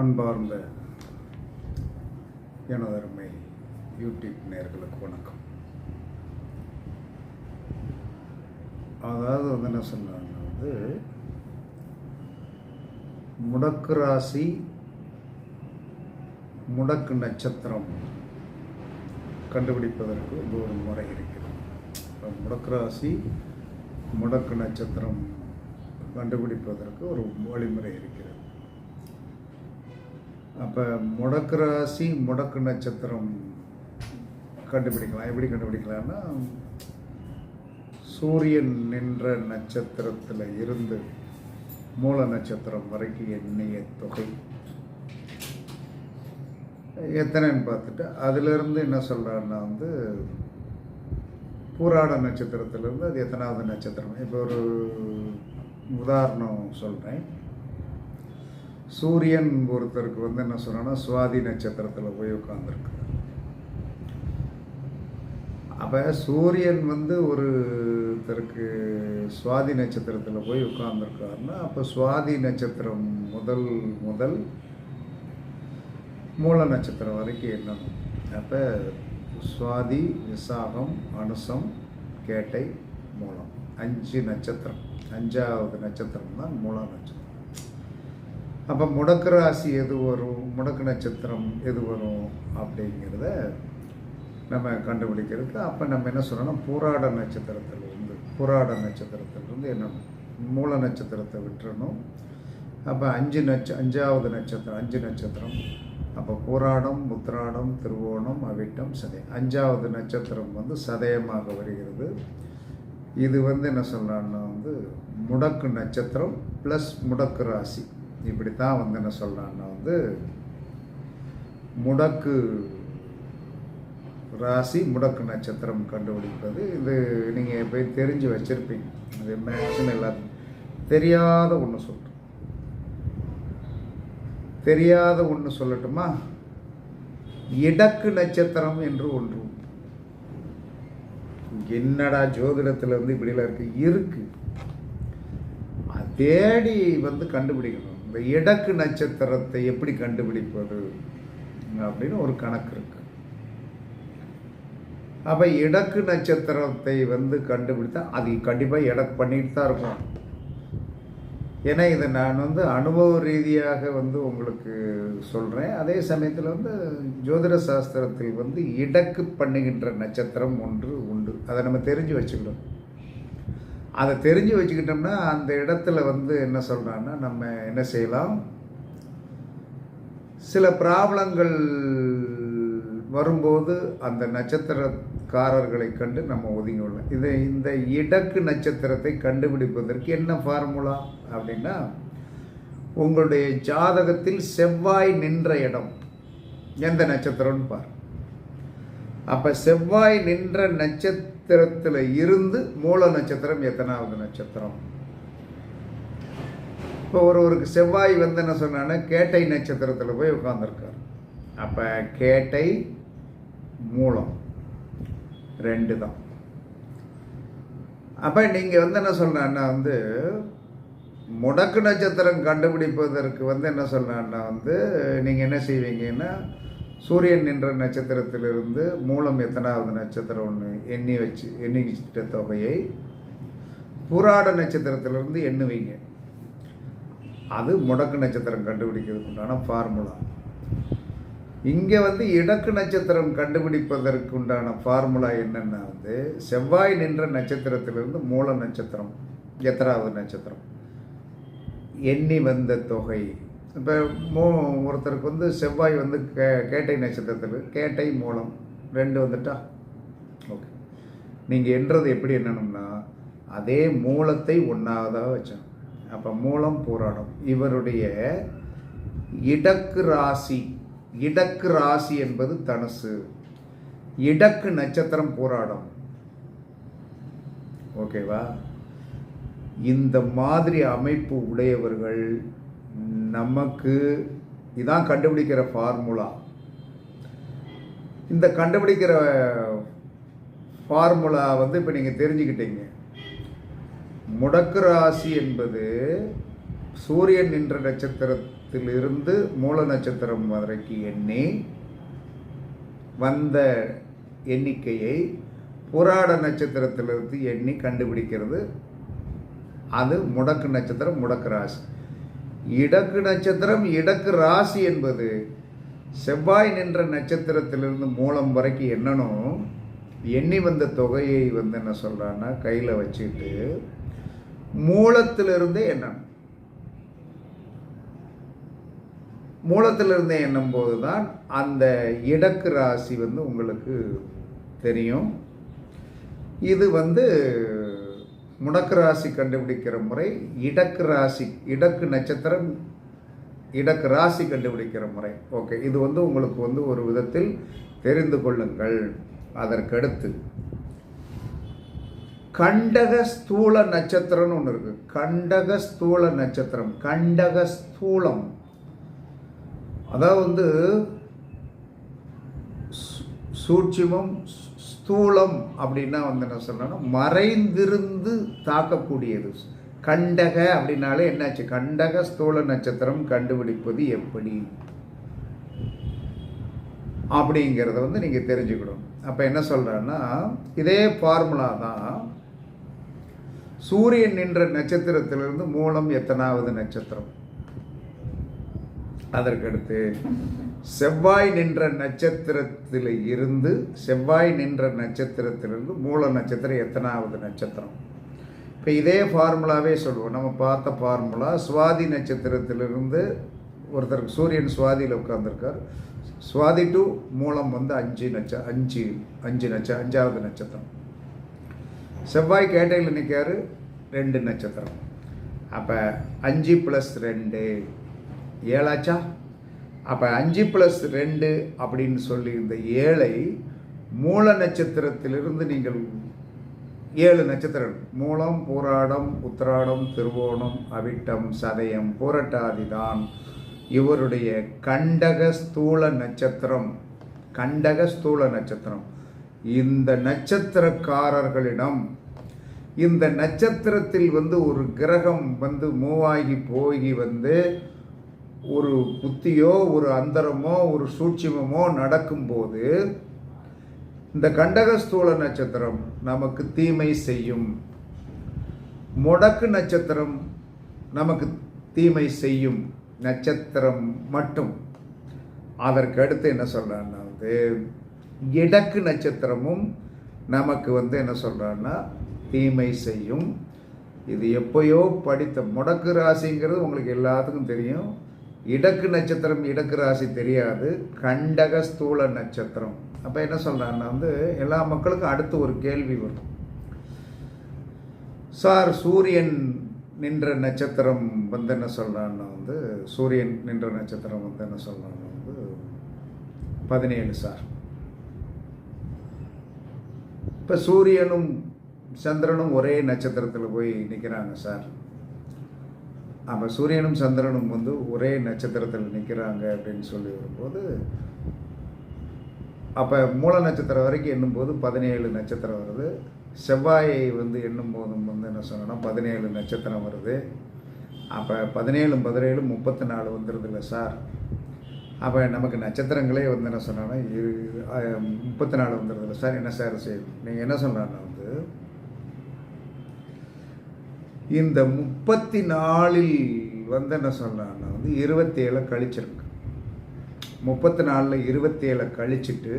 அன்பார்ந்த எனதருமை யூடியூப் நேயர்களுக்கு வணக்கம். அதாவது என்ன சொன்னாங்க, முடக்கு ராசி முடக்கு நட்சத்திரம் கண்டுபிடிப்பதற்கு ஒரு முறை இருக்கிறது. முடக்கு ராசி முடக்கு நட்சத்திரம் கண்டுபிடிப்பதற்கு ஒரு வழிமுறை இருக்கிறது. அப்போ முடக்கு ராசி முடக்கு நட்சத்திரம் கண்டுபிடிக்கலாம். எப்படி கண்டுபிடிக்கலாம்னா, சூரியன் நின்ற நட்சத்திரத்தில் இருந்து மூல நட்சத்திரம் வரைக்கும் எண்ணிய தொகை எத்தனைன்னு பார்த்துட்டு அதிலிருந்து என்ன சொல்கிறான்னா பூராட நட்சத்திரத்திலிருந்து அது எத்தனாவது நட்சத்திரம். இப்போ ஒரு உதாரணம் சொல்கிறேன். சூரியன் ஒருத்தருக்கு என்ன சொல்கிறேன்னா சுவாதி நட்சத்திரத்தில் போய் உட்காந்துருக்கு. அப்போ சூரியன் ஒருத்தருக்கு சுவாதி நட்சத்திரத்தில் போய் உட்காந்துருக்காருன்னா, அப்போ சுவாதி நட்சத்திரம் முதல் மூல நட்சத்திரம் வரைக்கும் என்னணும். அப்போ சுவாதி, விசாகம், அனுசம், கேட்டை, மூலம் 5 நட்சத்திரம். 5வது நட்சத்திரம் தான் மூல நட்சத்திரம். அப்போ முடக்கு ராசி எது வரும், முடக்கு நட்சத்திரம் எது வரும் அப்படிங்கிறத நம்ம கண்டுபிடிக்கிறதுக்கு அப்போ நம்ம என்ன சொல்லணும், பூராட நட்சத்திரத்திலிருந்து என்ன மூல நட்சத்திரத்தை விட்டுறணும். அப்போ 5வது நட்சத்திரம் 5 நட்சத்திரம். அப்போ பூராடம், உத்திராடம், திருவோணம், அவிட்டம், சதயம். 5வது நட்சத்திரம் சதயமாக வருகிறது. இது என்ன சொல்கிறான்னா முடக்கு நட்சத்திரம் ப்ளஸ் முடக்கு ராசி. இப்படித்தான் என்ன சொல்கிறான்னா முடக்கு ராசி முடக்கு நட்சத்திரம் கண்டுபிடிப்பது. இது நீங்கள் போய் தெரிஞ்சு வச்சுருப்பீங்க. அது மேக்ஸிமம் எல்லாரும் தெரியாத ஒன்று சொல்லட்டுமா? இடக்கு நட்சத்திரம் என்று ஒன்று. என்னடா ஜோதிடத்தில் இப்படிலாம் இருக்கு. தேடி கண்டுபிடிக்கணும். இந்த இடக்கு நட்சத்திரத்தை எப்படி கண்டுபிடிப்பது அப்படின்னு ஒரு கணக்கு இருக்கு. அப்போ இடக்கு நட்சத்திரத்தை கண்டுபிடித்தா அது கண்டிப்பாக இடக்கு பண்ணிட்டு தான் இருக்கும். ஏன்னா இதை நான் அனுபவ ரீதியாக உங்களுக்கு சொல்கிறேன். அதே சமயத்தில் ஜோதிட சாஸ்திரத்தில் இடக்கு பண்ணுகின்ற நட்சத்திரம் ஒன்று உண்டு. அதை நம்ம தெரிஞ்சு வச்சுக்கணும். அதை தெரிஞ்சு வச்சுக்கிட்டோம்னா அந்த இடத்துல என்ன சொல்கிறான்னா, நம்ம என்ன செய்யலாம், சில ப்ராப்ளங்கள் வரும்போது அந்த நட்சத்திரக்காரர்களை கண்டு நம்ம ஒதுங்கிவிடலாம். இந்த இடக்கு நட்சத்திரத்தை கண்டுபிடிப்பதற்கு என்ன ஃபார்முலா அப்படின்னா, உங்களுடைய ஜாதகத்தில் செவ்வாய் நின்ற இடம் எந்த நட்சத்திரம்னு பாரு. அப்போ செவ்வாய் நின்ற நட்சத்திரத்தில் இருந்து மூல நட்சத்திரம் எத்தனாவது நட்சத்திரம். இப்போ ஒருவருக்கு செவ்வாய் என்ன சொன்னான்னா கேட்டை நட்சத்திரத்தில் போய் உட்காந்துருக்கார். அப்போ கேட்டை மூலம் 2 தான். அப்போ நீங்கள் என்ன சொல்கிறான்னா முடக்கு நட்சத்திரம் கண்டுபிடிப்பதற்கு என்ன சொல்கிறான்னா நீங்கள் என்ன செய்வீங்கன்னா, சூரியன் நின்ற நட்சத்திரத்திலிருந்து மூலம் எத்தனாவது நட்சத்திரம் ஒன்று எண்ணிக்கிட்ட தொகையை பூராட நட்சத்திரத்திலிருந்து எண்ணுவீங்க. அது முடக்கு நட்சத்திரம் கண்டுபிடிக்கிறதுக்கு உண்டான ஃபார்முலா. இங்கே இடக்கு நட்சத்திரம் கண்டுபிடிப்பதற்கு உண்டான ஃபார்முலா என்னென்னா, செவ்வாய் நின்ற நட்சத்திரத்திலிருந்து மூல நட்சத்திரம் எத்தனாவது நட்சத்திரம் எண்ணி வந்த தொகை. இப்போ ஒருத்தருக்கு செவ்வாய் கேட்டை நட்சத்திரத்தில் கேட்டை மூலம் 2 வந்துட்டா ஓகே. நீங்கள் என்றது எப்படி என்னணும்னா, அதே மூலத்தை 1ஆவதாக வச்சோம். அப்போ மூலம் பூராடம். இவருடைய இடக்கு ராசி என்பது தனுசு, இடக்கு நட்சத்திரம் பூராடம். ஓகேவா? இந்த மாதிரி அமைப்பு உடையவர்கள் நமக்கு இதான் கண்டுபிடிக்கிற ஃபார்முலா. இந்த கண்டுபிடிக்கிற ஃபார்முலா இப்போ நீங்கள் தெரிஞ்சுக்கிட்டீங்க. முடக்கு ராசி என்பது சூரியன் நின்ற நட்சத்திரத்திலிருந்து மூல நட்சத்திரம் வரைக்கும் எண்ணி வந்த எண்ணிக்கையை புராட நட்சத்திரத்திலிருந்து எண்ணி கண்டுபிடிக்கிறது. அது முடக்கு நட்சத்திரம், முடக்கு ராசி. இடக்கு நட்சத்திரம், இடக்கு ராசி என்பது செவ்வாய் நின்ற நட்சத்திரத்திலிருந்து மூலம் வரைக்கும் எண்ணணும். எண்ணி வந்த தொகையை என்ன சொல்கிறான்னா கையில் வச்சுட்டு மூலத்திலிருந்தே எண்ணணும். மூலத்திலிருந்தே எண்ணும் போது தான் அந்த இடக்கு ராசி உங்களுக்கு தெரியும். இது முடக்கு ராசி கண்டுபிடிக்கிற முறை. இடக்கு ராசி, இடக்கு நட்சத்திரம், இடக்கு ராசி கண்டுபிடிக்கிற முறை. ஓகே, இது உங்களுக்கு ஒரு விதத்தில் தெரிந்து கொள்ளுங்கள். அதற்கடுத்து கண்டக ஸ்தூல நட்சத்திரம்னு ஒன்று இருக்கு. கண்டக ஸ்தூல நட்சத்திரம், கண்டக ஸ்தூலம், அதாவது சூட்சுமம். ஸ்தூலம் அப்படின்னா என்ன சொல்லணும், மறைந்திருந்து தாக்கக்கூடியது. கண்டக அப்படின்னாலே என்னாச்சு, கண்டக ஸ்தூல நட்சத்திரம் கண்டுபிடிப்பது எப்படி அப்படிங்கிறத நீங்கள் தெரிஞ்சுக்கணும். அப்போ என்ன சொல்கிறேன்னா, இதே ஃபார்முலா தான் சூரியன் நின்ற நட்சத்திரத்திலிருந்து மூலம் எத்தனாவது நட்சத்திரம், அதற்கடுத்து செவ்வாய் நின்ற நட்சத்திரத்தில் இருந்து, செவ்வாய் நின்ற நட்சத்திரத்திலிருந்து மூல நட்சத்திரம் எத்தனாவது நட்சத்திரம். இப்போ இதே ஃபார்முலாவே சொல்லுவோம். நம்ம பார்த்த ஃபார்முலா சுவாதி நட்சத்திரத்திலிருந்து ஒருத்தருக்கு சூரியன் சுவாதியில் உட்கார்ந்துருக்கார். சுவாதி டு மூலம் 5வது நட்சத்திரம். செவ்வாய் கேட்டையில் நிற்காரு, 2 நட்சத்திரம். அப்போ 5 + 2 7ஆச்சா? அப்போ 5 + 2 அப்படின்னு சொல்லி இந்த 7ஐ மூல நட்சத்திரத்திலிருந்து நீங்கள் 7 நட்சத்திரம், மூலம், பூராடம், உத்திராடம், திருவோணம், அவிட்டம், சதயம், பூரட்டாதி தான் இவருடைய கண்டக ஸ்தூல நட்சத்திரம். கண்டக ஸ்தூல நட்சத்திரம். இந்த நட்சத்திரக்காரர்களிடம் இந்த நட்சத்திரத்தில் ஒரு கிரகம் மூவாகி போகி ஒரு புத்தியோ ஒரு அந்தரமோ ஒரு சூட்சுமமோ நடக்கும்போது இந்த கண்டகஸ்தூல நட்சத்திரம் நமக்கு தீமை செய்யும். முடக்கு நட்சத்திரம் நமக்கு தீமை செய்யும் நட்சத்திரம் மட்டும். அதற்கு அடுத்து என்ன சொல்றான்னா இடக்கு நட்சத்திரமும் நமக்கு என்ன சொல்றான்னா தீமை செய்யும். இது எப்பயோ படித்த முடக்கு ராசிங்கிறது உங்களுக்கு எல்லாத்துக்கும் தெரியும். இடக்கு நட்சத்திரம், இடக்கு ராசி தெரியாது. கண்டக ஸ்தூல நட்சத்திரம். அப்போ என்ன சொல்கிறாங்கன்னா எல்லா மக்களுக்கும் அடுத்து ஒரு கேள்வி வரும். சார், சூரியன் நின்ற நட்சத்திரம் என்ன சொல்கிறான்னா சூரியன் நின்ற நட்சத்திரம் என்ன சொல்கிறான்னா 17 சார். இப்போ சூரியனும் சந்திரனும் ஒரே நட்சத்திரத்தில் போய் நிற்கிறாங்க சார். அப்போ சூரியனும் சந்திரனும் ஒரே நட்சத்திரத்தில் நிற்கிறாங்க அப்படின்னு சொல்லி வரும்போது, அப்போ மூல நட்சத்திரம் வரைக்கும் எண்ணும்போது 17 நட்சத்திரம் வருது. செவ்வாயை எண்ணும் போதும் என்ன சொன்னோன்னா 17 நட்சத்திரம் வருது. அப்போ 17 34 வந்துடுது சார். அப்போ நமக்கு நட்சத்திரங்களே என்ன சொன்னாங்கன்னா 34 வந்துடுது சார். என்ன சார் செய்யும்? நீங்கள் என்ன சொல்கிறாங்கன்னா இந்த 34 என்ன சொல்கிறாங்கன்னா 27 கழிச்சிருக்கு. 34 27 கழிச்சிட்டு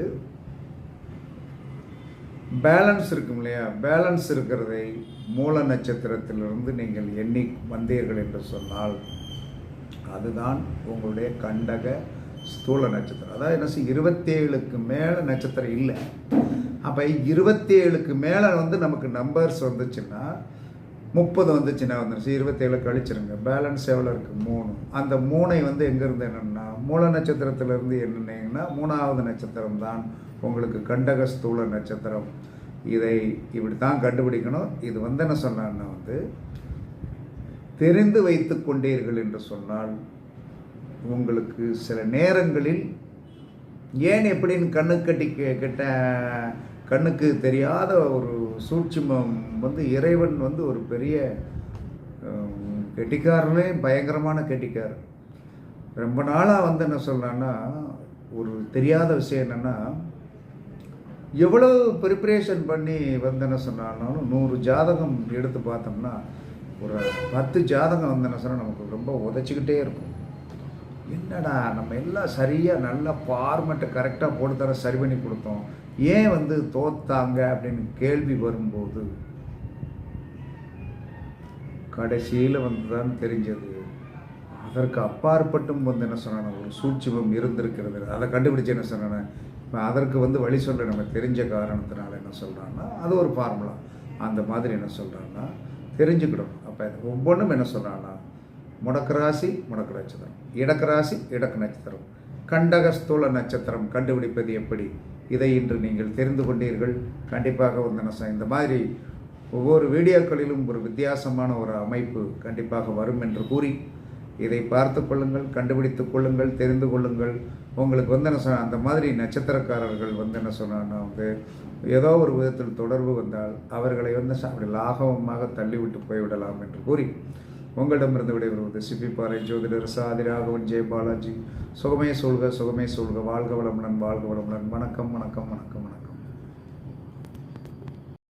பேலன்ஸ் இருக்கும் இல்லையா, பேலன்ஸ் இருக்கிறதை மூல நட்சத்திரத்திலிருந்து நீங்கள் எண்ணி வந்தீர்கள் என்று சொன்னால் அதுதான் உங்களுடைய கண்டக ஸ்தூல நட்சத்திரம். அதாவது என்ன 27க்கு மேலே நட்சத்திரம் இல்லை. அப்போ 27க்கு மேலே நமக்கு நம்பர்ஸ் வந்துச்சுன்னா 30 வந்துச்சுன்னா வந்துருச்சு. 27 கழிச்சிருங்க. பேலன்ஸ் எவ்வளோ இருக்குது? 3. அந்த 3ஐ எங்கேருந்து என்னென்னா மூல நட்சத்திரத்திலிருந்து என்னென்னீங்கன்னா 3வது நட்சத்திரம் தான் உங்களுக்கு கண்டக ஸ்தூல நட்சத்திரம். இதை இப்படி தான் கண்டுபிடிக்கணும். இது என்ன சொன்னான்னா தெரிந்து வைத்து கொண்டீர்கள் என்று சொன்னால் உங்களுக்கு சில நேரங்களில் ஏன் எப்படின்னு கண்ணுக்கு தெரியாத ஒரு சூட்சுமம் இறைவன் ஒரு பெரிய கெட்டிக்காரர்களே பயங்கரமான கெட்டிக்காரர். ரொம்ப நாளாக வந்து என்ன சொல்கிறான்னா, ஒரு தெரியாத விஷயம் என்னென்னா, எவ்வளோ ப்ரிப்ரேஷன் பண்ணி வந்து என்ன சொன்னாலும் 100 ஜாதகம் எடுத்து பார்த்தோம்னா ஒரு 10 ஜாதகம் வந்து என்ன சொன்னால் நமக்கு ரொம்ப உதச்சிக்கிட்டே இருக்கும். என்னடா நம்ம எல்லாம் சரியாக நல்லா ஃபார்மெட்டை கரெக்டாக போட்டு தர சரி பண்ணி கொடுத்தோம், ஏன் வந்து தோத்தாங்க அப்படின்னு கேள்வி வரும்போது கடைசியில் வந்து தான் தெரிஞ்சது, அதற்கு அப்பாற்பட்டும் வந்து என்ன சொன்னான ஒரு சூட்சுமம் இருந்திருக்கிறது. அதை கண்டுபிடிச்சு என்ன சொன்னானே, இப்போ அதற்கு வந்து வழி சொல்ல நம்ம தெரிஞ்ச காரணத்தினால என்ன சொல்கிறான்னா, அது ஒரு ஃபார்முலா. அந்த மாதிரி என்ன சொல்கிறான்னா தெரிஞ்சுக்கிடும். அப்போ ஒவ்வொன்றும் என்ன சொல்கிறான்னா, முடக்கு ராசி முடக்கு நட்சத்திரம், இடக்கு ராசி இடக்கு நட்சத்திரம், கண்டகஸ்தூல நட்சத்திரம் கண்டுபிடிப்பது எப்படி, இதை இன்று நீங்கள் தெரிந்து கொண்டீர்கள். கண்டிப்பாக வந்து என்ன இந்த மாதிரி ஒவ்வொரு வீடியோக்களிலும் ஒரு வித்தியாசமான ஒரு அமைப்பு கண்டிப்பாக வரும் என்று கூறி, இதை பார்த்து கொள்ளுங்கள், கண்டுபிடித்து கொள்ளுங்கள், தெரிந்து கொள்ளுங்கள். உங்களுக்கு வந்து என்ன சொன்னால் அந்த மாதிரி நட்சத்திரக்காரர்கள் வந்து என்ன சொன்னான்னா வந்து ஏதோ ஒரு விதத்தில் தொடர்பு வந்தால் அவர்களை வந்து அப்படி லாகவமாக தள்ளிவிட்டு போய்விடலாம் என்று கூறி உங்களிடமிருந்து விடைபெறுவது சிப்பிப்பாறை ஜோதிடர் சாதி ராகவன் ஜெயபாலாஜி. சுகமே சொல்க சுகமே சொல்க, வாழ்க வளமுடன் வாழ்க வளமுடன். வணக்கம் வணக்கம் வணக்கம் வணக்கம்.